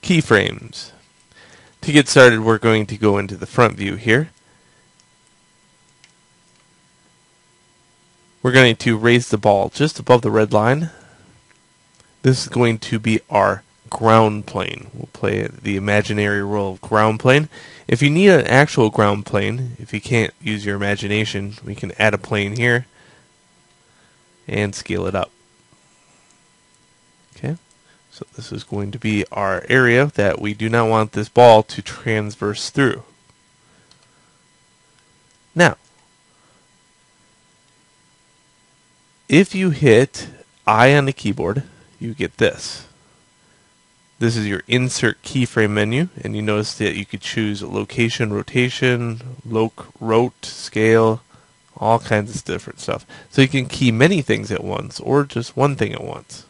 keyframes. To get started, we're going to go into the front view here. We're going to raise the ball just above the red line. This is going to be our ground plane. We'll play the imaginary role of ground plane. If you need an actual ground plane, if you can't use your imagination, we can add a plane here and scale it up. Okay, so this is going to be our area that we do not want this ball to transverse through. Now, if you hit I on the keyboard, you get this. This is your insert keyframe menu, and you notice that you could choose location, rotation, rot, scale, all kinds of different stuff. So you can key many things at once, or just one thing at once.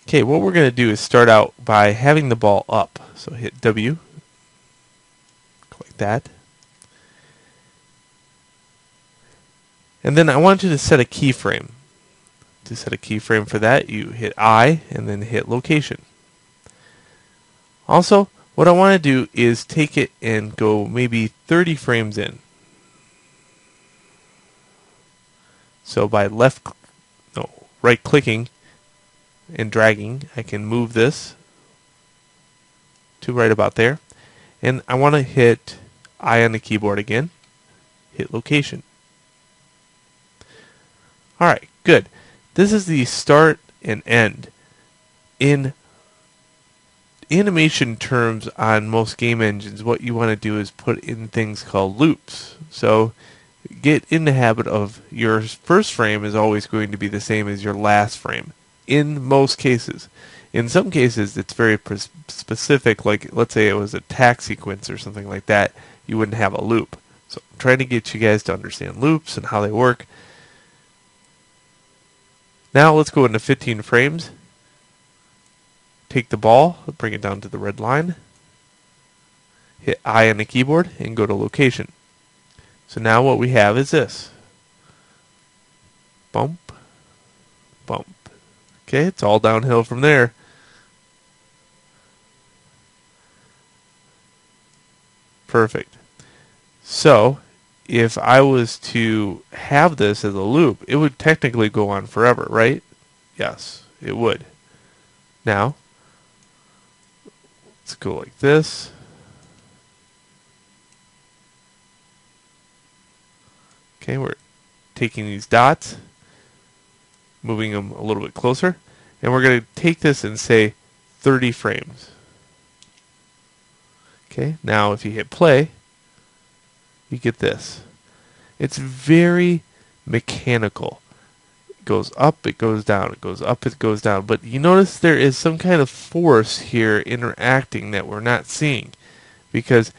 Okay, what we're going to do is start out by having the ball up. So hit W, like that. And then I want you to set a keyframe. To set a keyframe for that, you hit I and then hit location. Also, what I want to do is take it and go maybe 30 frames in. So by right clicking and dragging, I can move this to right about there. And I want to hit I on the keyboard again, hit location. Alright, good. This is the start and end. In animation terms on most game engines, what you want to do is put in things called loops. So get in the habit of your first frame is always going to be the same as your last frame. In most cases. In some cases, it's very specific, like let's say it was a tack sequence or something like that, you wouldn't have a loop. So I'm trying to get you guys to understand loops and how they work. Now let's go into 15 frames. Take the ball, bring it down to the red line, hit I on the keyboard, and go to location. So now what we have is this. Bump, bump. Okay, it's all downhill from there. Perfect. So, if I was to have this as a loop, it would technically go on forever, right? Yes, it would. Now, let's go like this. Okay, we're taking these dots, moving them a little bit closer, and we're going to take this and say 30 frames. Okay, now if you hit play, you get this. It's very mechanical. It goes up, it goes down, it goes up, it goes down. But you notice there is some kind of force here interacting that we're not seeing. Because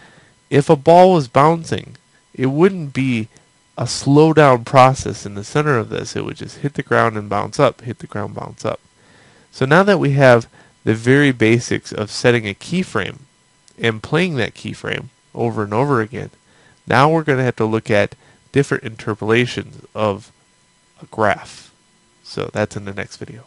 if a ball was bouncing, it wouldn't be a slow down process in the center of this. It would just hit the ground and bounce up, hit the ground, bounce up. So now that we have the very basics of setting a keyframe and playing that keyframe over and over again, now we're going to have to look at different interpolations of a graph. So that's in the next video.